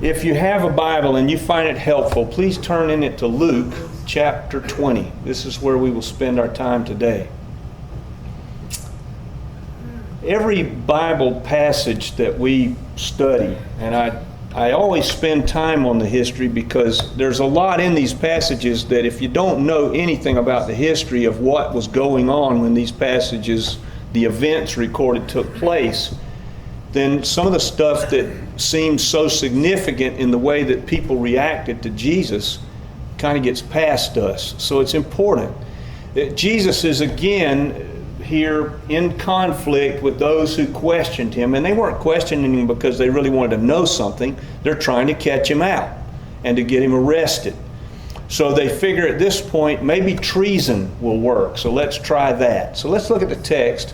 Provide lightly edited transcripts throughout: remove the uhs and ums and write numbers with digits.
If you have a Bible and you find it helpful, please turn in it to Luke chapter 20. This is where we will spend our time today. Every Bible passage that we study, and I always spend time on the history because there's a lot in these passages that if you don't know anything about the history of what was going on when these passages, the events recorded, took place, then some of the stuff that seems so significant in the way that people reacted to Jesus kind of gets past us. So it's important. Jesus is again here in conflict with those who questioned him, and they weren't questioning him because they really wanted to know something. They're trying to catch him out and to get him arrested. So they figure at this point maybe treason will work. So let's try that. So let's look at the text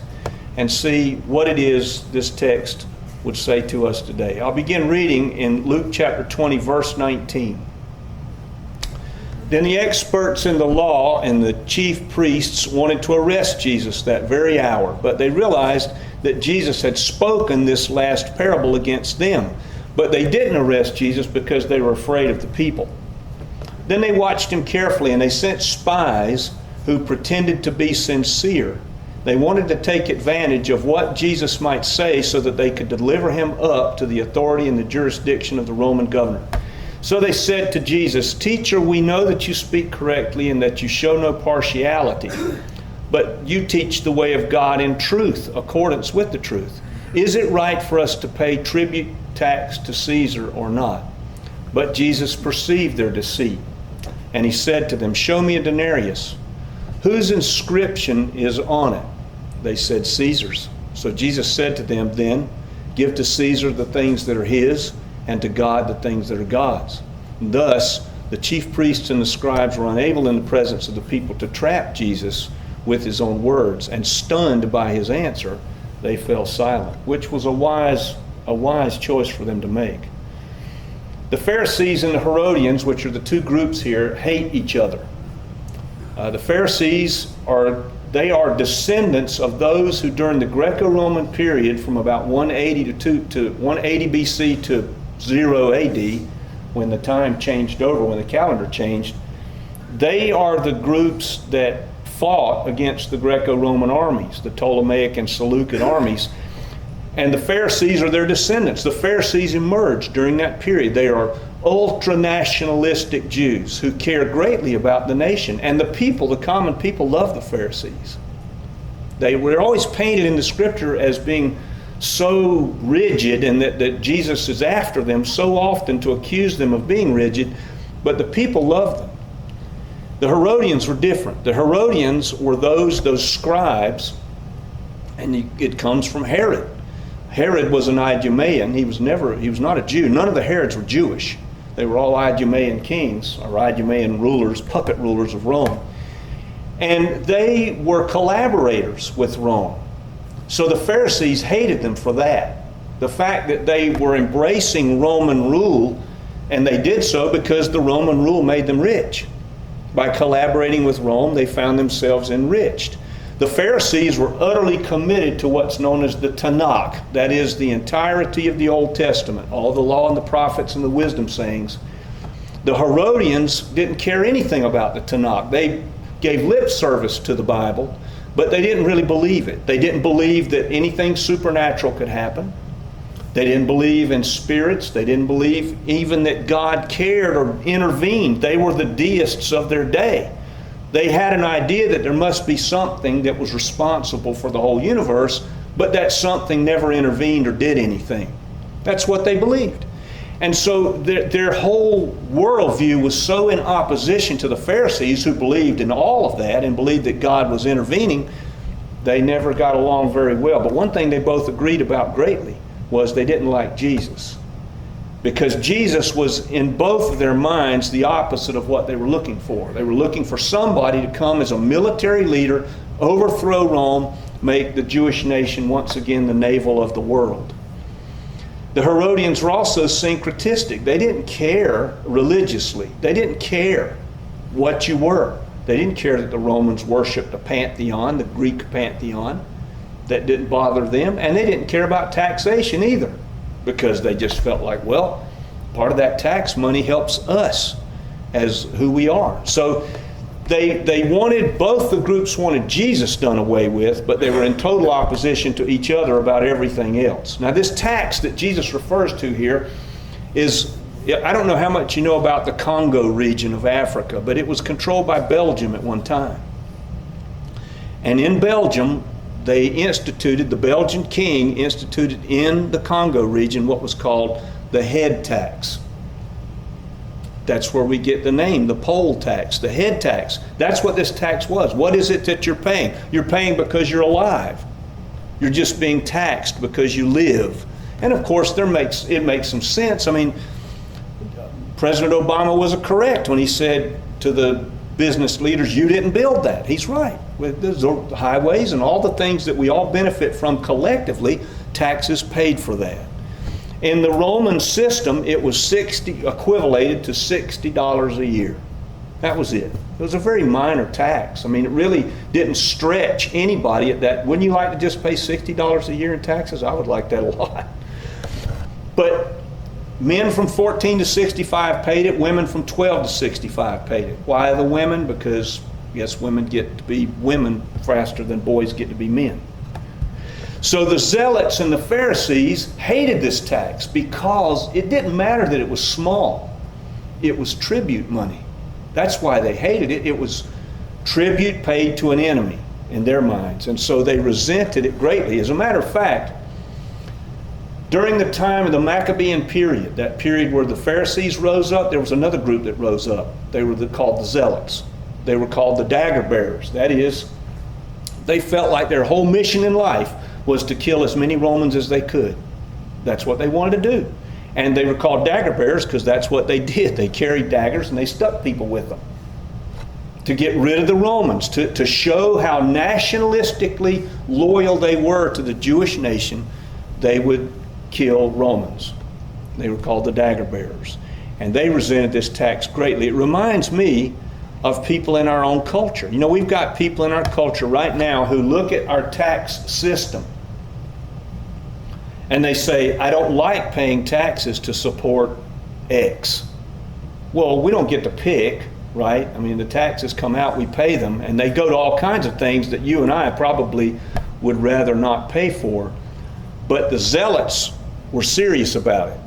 and see what it is this text would say to us today. I'll begin reading in Luke chapter 20, verse 19. Then the experts in the law and the chief priests wanted to arrest Jesus that very hour, but they realized that Jesus had spoken this last parable against them. But they didn't arrest Jesus because they were afraid of the people. Then they watched him carefully, and they sent spies who pretended to be sincere. They wanted to take advantage of what Jesus might say so that they could deliver him up to the authority and the jurisdiction of the Roman governor. So they said to Jesus, "Teacher, we know that you speak correctly and that you show no partiality, but you teach the way of God in truth, accordance with the truth. Is it right for us to pay tribute tax to Caesar or not?" But Jesus perceived their deceit, and he said to them, "Show me a denarius. Whose inscription is on it?" They said, "Caesar's." So Jesus said to them, "Then give to Caesar the things that are his, and to God the things that are God's." And thus the chief priests and the scribes were unable in the presence of the people to trap Jesus with his own words, and stunned by his answer, they fell silent, which was a wise choice for them to make. The Pharisees and the Herodians, which are the two groups here, hate each other. The Pharisees are descendants of those who during the Greco-Roman period from about 180 to 180 BC to 0 AD, when the time changed over, when the calendar changed, they are the groups that fought against the Greco-Roman armies, the Ptolemaic and Seleucid armies. And the Pharisees are their descendants. The Pharisees emerged during that period. They are ultra-nationalistic Jews who care greatly about the nation. And the people, the common people, love the Pharisees. They were always painted in the scripture as being so rigid, and that Jesus is after them so often to accuse them of being rigid, but the people loved them. The Herodians were different. The Herodians were those scribes, and it comes from Herod. Herod was an Idumean. He was not a Jew. None of the Herods were Jewish. They were all Idumean kings, or Idumean rulers, puppet rulers of Rome. And they were collaborators with Rome. So the Pharisees hated them for that. The fact that they were embracing Roman rule, and they did so because the Roman rule made them rich. By collaborating with Rome, they found themselves enriched. The Pharisees were utterly committed to what's known as the Tanakh. That is the entirety of the Old Testament, all the law and the prophets and the wisdom sayings. The Herodians didn't care anything about the Tanakh. They gave lip service to the Bible, but they didn't really believe it. They didn't believe that anything supernatural could happen. They didn't believe in spirits. They didn't believe even that God cared or intervened. They were the deists of their day. They had an idea that there must be something that was responsible for the whole universe, but that something never intervened or did anything. That's what they believed. And so their whole worldview was so in opposition to the Pharisees, who believed in all of that and believed that God was intervening, they never got along very well. But one thing they both agreed about greatly was they didn't like Jesus. Because Jesus was in both of their minds the opposite of what they were looking for. They were looking for somebody to come as a military leader, overthrow Rome, make the Jewish nation once again the navel of the world. The Herodians were also syncretistic. They didn't care religiously. They didn't care what you were. They didn't care that the Romans worshipped a pantheon, the Greek pantheon. That didn't bother them. And they didn't care about taxation either, because they just felt like, well, part of that tax money helps us as who we are. So they wanted, both the groups wanted Jesus done away with, but they were in total opposition to each other about everything else. Now this tax that Jesus refers to here is, I don't know how much you know about the Congo region of Africa, but it was controlled by Belgium at one time. And in Belgium, the Belgian king instituted in the Congo region what was called the head tax. That's where we get the name, the poll tax, the head tax. That's what this tax was. What is it that you're paying? You're paying because you're alive. You're just being taxed because you live. And of course, it makes some sense. I mean, President Obama was correct when he said to the business leaders, you didn't build that. He's right. With the highways and all the things that we all benefit from collectively, taxes paid for that. In the Roman system, it was equivalated to $60 a year. That was it. It was a very minor tax. I mean, it really didn't stretch anybody at that. Wouldn't you like to just pay $60 a year in taxes? I would like that a lot. But men from 14 to 65 paid it. Women from 12 to 65 paid it. Why the women? Because, yes, women get to be women faster than boys get to be men. So the Zealots and the Pharisees hated this tax because it didn't matter that it was small. It was tribute money. That's why they hated it. It was tribute paid to an enemy in their minds. And so they resented it greatly. As a matter of fact, during the time of the Maccabean period, that period where the Pharisees rose up, there was another group that rose up. They were called the Zealots. They were called the dagger bearers. That is, they felt like their whole mission in life was to kill as many Romans as they could. That's what they wanted to do. And they were called dagger bearers because that's what they did. They carried daggers and they stuck people with them to get rid of the Romans, to show how nationalistically loyal they were to the Jewish nation. They would kill Romans. They were called the dagger bearers. And they resented this tax greatly. It reminds me of people in our own culture. You know, we've got people in our culture right now who look at our tax system and they say, I don't like paying taxes to support X. Well, we don't get to pick, right? I mean, the taxes come out, we pay them, and they go to all kinds of things that you and I probably would rather not pay for. But the Zealots were serious about it.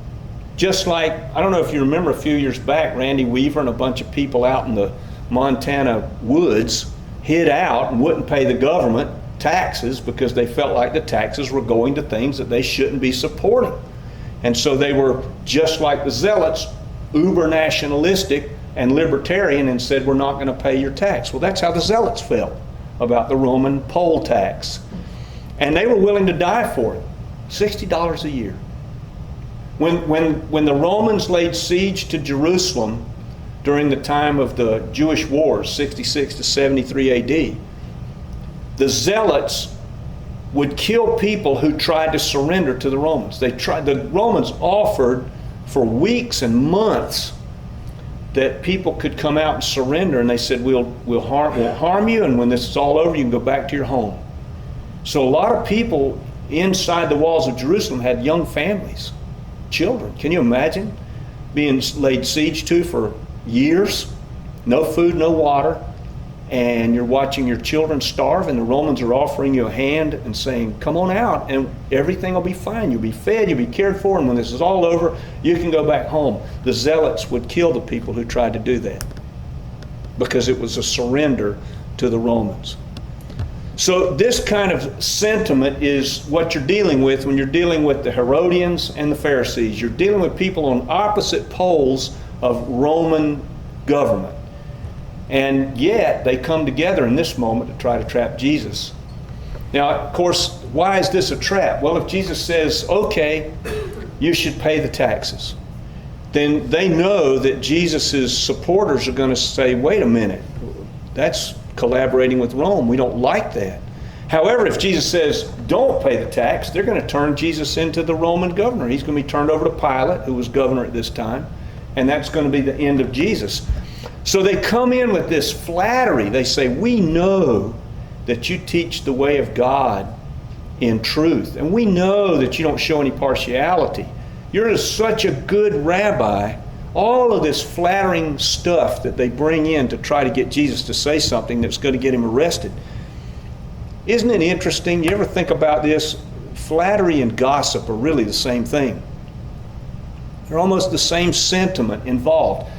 Just like, I don't know if you remember a few years back, Randy Weaver and a bunch of people out in the Montana woods hid out and wouldn't pay the government taxes because they felt like the taxes were going to things that they shouldn't be supporting. And so they were, just like the Zealots, uber nationalistic and libertarian and said, we're not going to pay your tax. Well, that's how the Zealots felt about the Roman poll tax. And they were willing to die for it. $60 a year. When the Romans laid siege to Jerusalem during the time of the Jewish wars, 66 to 73 AD, the Zealots would kill people who tried to surrender to the Romans. The Romans offered for weeks and months that people could come out and surrender, and they said, we'll harm you, and when this is all over, you can go back to your home. So a lot of people inside the walls of Jerusalem had young families, children. Can you imagine being laid siege to for years? No food, no water, and you're watching your children starve, and the Romans are offering you a hand and saying, come on out and everything will be fine. You'll be fed, you'll be cared for, and when this is all over, you can go back home. The Zealots would kill the people who tried to do that because it was a surrender to the Romans. So this kind of sentiment is what you're dealing with when you're dealing with the Herodians and the Pharisees. You're dealing with people on opposite poles of Roman government. And yet they come together in this moment to try to trap Jesus. Now, of course, why is this a trap? Well, if Jesus says, okay, you should pay the taxes, then they know that Jesus' supporters are going to say, wait a minute, that's collaborating with Rome. We don't like that. However, if Jesus says, don't pay the tax, they're going to turn Jesus into the Roman governor. He's going to be turned over to Pilate, who was governor at this time, and that's going to be the end of Jesus. So they come in with this flattery. They say, we know that you teach the way of God in truth, and we know that you don't show any partiality. You're such a good rabbi. All of this flattering stuff that they bring in to try to get Jesus to say something that's going to get him arrested. Isn't it interesting? You ever think about this? Flattery and gossip are really the same thing. They're almost the same sentiment involved.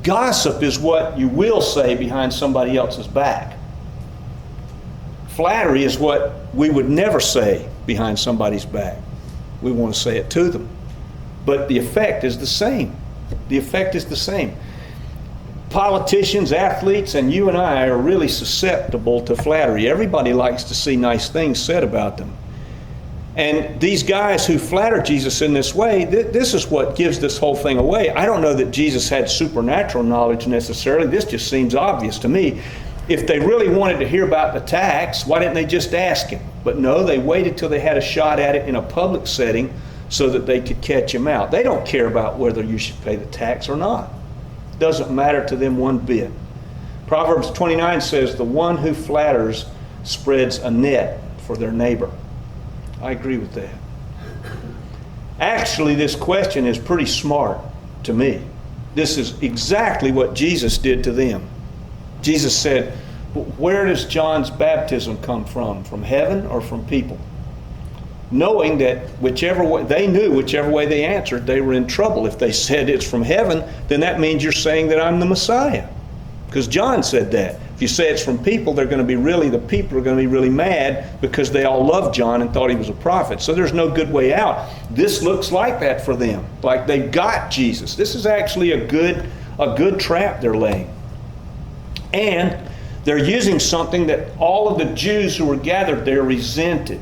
Gossip is what you will say behind somebody else's back. Flattery is what we would never say behind somebody's back. We want to say it to them. But the effect is the same. The effect is the same. Politicians, athletes, and you and I are really susceptible to flattery. Everybody likes to see nice things said about them. And these guys who flatter Jesus in this way, this is what gives this whole thing away. I don't know that Jesus had supernatural knowledge necessarily. This just seems obvious to me. If they really wanted to hear about the tax, why didn't they just ask him? But no, they waited till they had a shot at it in a public setting so that they could catch him out. They don't care about whether you should pay the tax or not. It doesn't matter to them one bit. Proverbs 29 says, the one who flatters spreads a net for their neighbor. I agree with that. Actually, this question is pretty smart to me. This is exactly what Jesus did to them. Jesus said, where does John's baptism come from? From heaven or from people? Knowing that whichever way, they knew whichever way they answered, they were in trouble. If they said it's from heaven, then that means you're saying that I'm the Messiah. Because John said that. If you say it's from people, the people are going to be really mad because they all loved John and thought he was a prophet. So there's no good way out. This looks like that for them. Like they've got Jesus. This is actually a good trap they're laying. And they're using something that all of the Jews who were gathered there resented.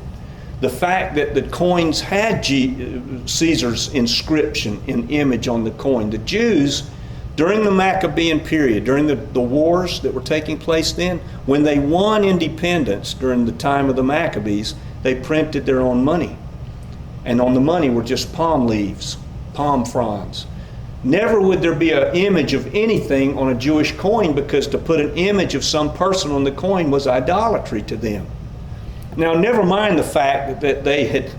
The fact that the coins had Caesar's inscription and image on the coin. The Jews, during the Maccabean period, during the wars that were taking place then, when they won independence during the time of the Maccabees, they printed their own money. And on the money were just palm leaves, palm fronds. Never would there be an image of anything on a Jewish coin, because to put an image of some person on the coin was idolatry to them. Now, never mind the fact that they had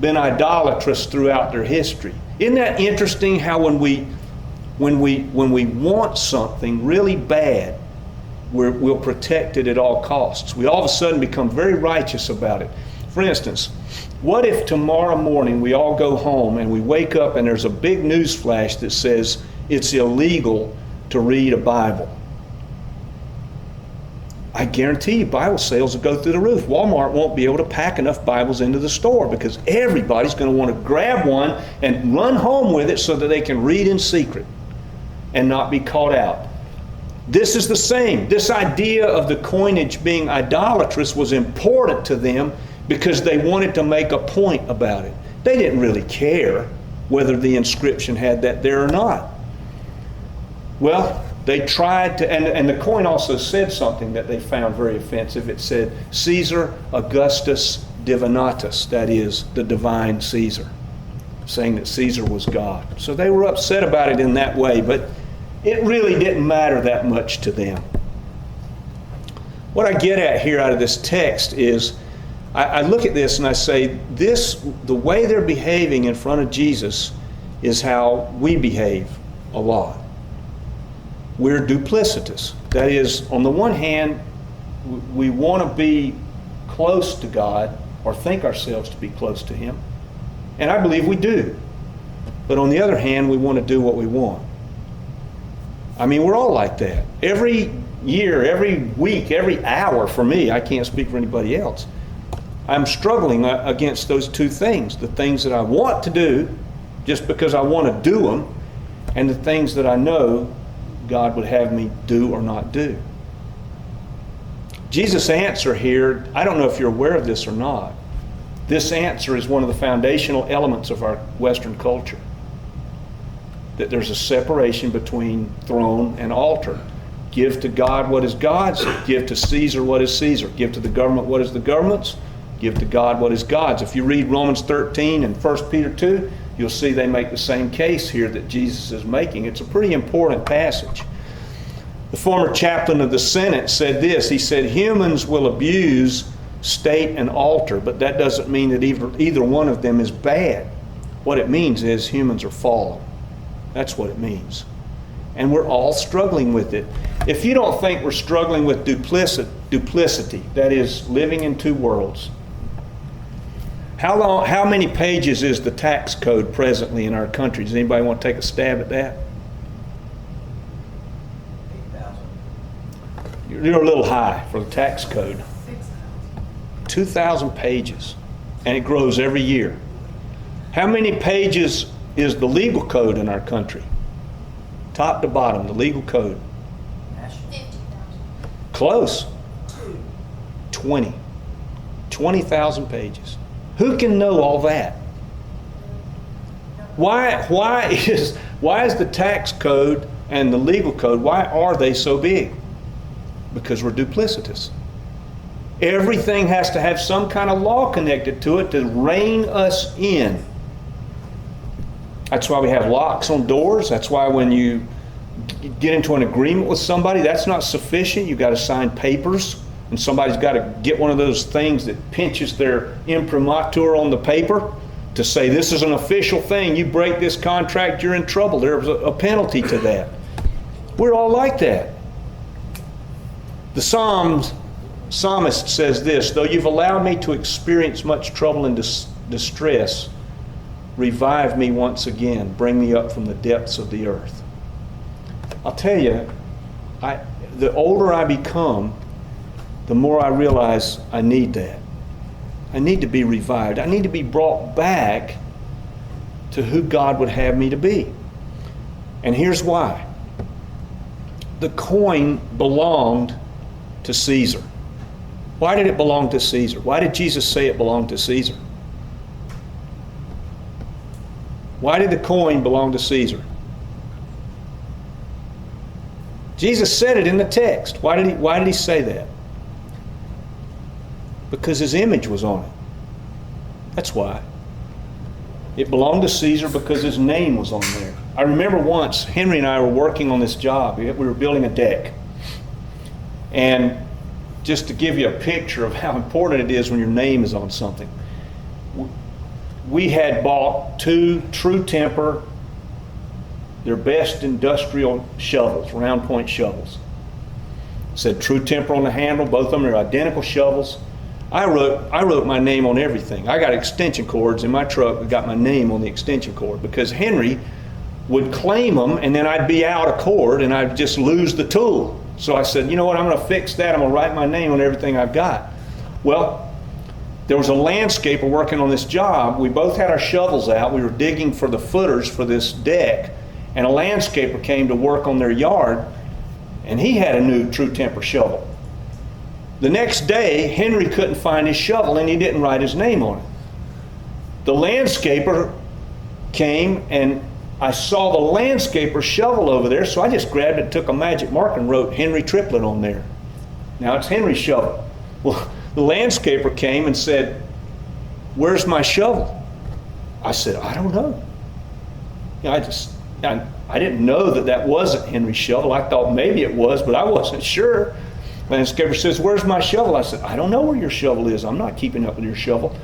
been idolatrous throughout their history. Isn't that interesting how when we want something really bad, we'll protect it at all costs. We all of a sudden become very righteous about it. For instance, what if tomorrow morning we all go home and we wake up and there's a big news flash that says it's illegal to read a Bible? I guarantee you Bible sales will go through the roof. Walmart won't be able to pack enough Bibles into the store because everybody's going to want to grab one and run home with it so that they can read in secret and not be caught out. This is the same. This idea of the coinage being idolatrous was important to them because they wanted to make a point about it. They didn't really care whether the inscription had that there or not. Well, they tried to, and the coin also said something that they found very offensive. It said, Caesar Augustus Divinatus, that is, the divine Caesar, saying that Caesar was God. So they were upset about it in that way, but it really didn't matter that much to them. What I get at here out of this text is, I look at this and I say, the way they're behaving in front of Jesus is how we behave a lot. We're duplicitous. That is, on the one hand, we want to be close to God or think ourselves to be close to Him. And I believe we do. But on the other hand, we want to do what we want. I mean, we're all like that. Every year, every week, every hour, for me, I can't speak for anybody else, I'm struggling against those two things. The things that I want to do just because I want to do them, and the things that I know God would have me do or not do. Jesus' answer here, I don't know if you're aware of this or not, this answer is one of the foundational elements of our Western culture. That there's a separation between throne and altar. Give to God what is God's, give to Caesar what is Caesar. Give to the government what is the government's, give to God what is God's. If you read Romans 13 and 1 Peter 2, you'll see they make the same case here that Jesus is making. It's a pretty important passage. The former chaplain of the Senate said this. He said, humans will abuse state and altar, but that doesn't mean that either one of them is bad. What it means is humans are fallen. That's what it means. And we're all struggling with it. If you don't think we're struggling with duplicity, that is, living in two worlds, how many pages is the tax code presently in our country? Does anybody want to take a stab at that? 8,000. You're a little high for the tax code. 6,000. 2,000 pages, and it grows every year. How many pages is the legal code in our country? Top to bottom, the legal code. National. 50,000. Close. 20. 20,000 pages. Who can know all that? Why is the tax code and the legal code, why are they so big? Because we're duplicitous. Everything has to have some kind of law connected to it to rein us in. That's why we have locks on doors. That's why when you get into an agreement with somebody, that's not sufficient. You've got to sign papers, and somebody's got to get one of those things that pinches their imprimatur on the paper to say this is an official thing. You break this contract, you're in trouble. There's a penalty to that. We're all like that. The psalmist says this, though you've allowed me to experience much trouble and distress, revive me once again, bring me up from the depths of the earth. I'll tell you, the older I become, the more I realize I need that. I need to be revived. I need to be brought back to who God would have me to be. And here's why. The coin belonged to Caesar. Why did it belong to Caesar? Why did Jesus say it belonged to Caesar? Why did the coin belong to Caesar? Jesus said it in the text. Why did he say that? Because his image was on it. That's why. It belonged to Caesar because his name was on there. I remember once, Henry and I were working on this job. We were building a deck. And just to give you a picture of how important it is when your name is on something, we had bought 2 True Temper, their best industrial shovels, round point shovels. It said True Temper on the handle. Both of them are identical shovels. I wrote my name on everything. I got extension cords in my truck that got my name on the extension cord because Henry would claim them and then I'd be out of cord and I'd just lose the tool. So I said, you know what, I'm going to fix that. I'm going to write my name on everything I've got. Well, there was a landscaper working on this job. We both had our shovels out. We were digging for the footers for this deck, and a landscaper came to work on their yard, and he had a new True Temper shovel. The next day, Henry couldn't find his shovel, and he didn't write his name on it. The landscaper came, and I saw the landscaper shovel over there, so I just grabbed it, took a magic marker, and wrote Henry Triplett on there. Now it's Henry's shovel. Well, the landscaper came and said, "Where's my shovel?" I said, "I don't know." You know, I didn't know that wasn't Henry's shovel. I thought maybe it was, but I wasn't sure. The landscaper says, "Where's my shovel?" I said, "I don't know where your shovel is. I'm not keeping up with your shovel."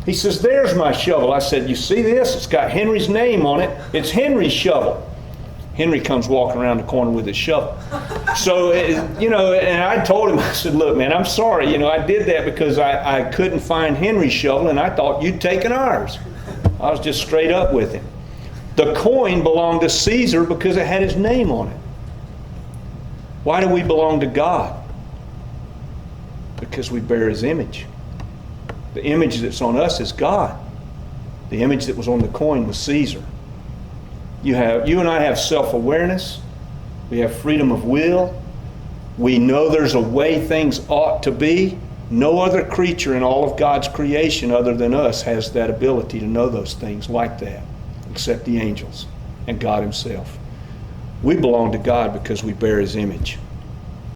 He says, "There's my shovel." I said, "You see this? It's got Henry's name on it. It's Henry's shovel." Henry comes walking around the corner with his shovel. So, you know, and I told him, I said, "Look, man, I'm sorry. You know, I did that because I couldn't find Henry's shovel and I thought you'd taken ours." I was just straight up with him. The coin belonged to Caesar because it had his name on it. Why do we belong to God? Because we bear his image. The image that's on us is God. The image that was on the coin was Caesar. You and I have self-awareness. We have freedom of will. We know there's a way things ought to be. No other creature in all of God's creation other than us has that ability to know those things like that, except the angels and God himself. We belong to God because we bear his image.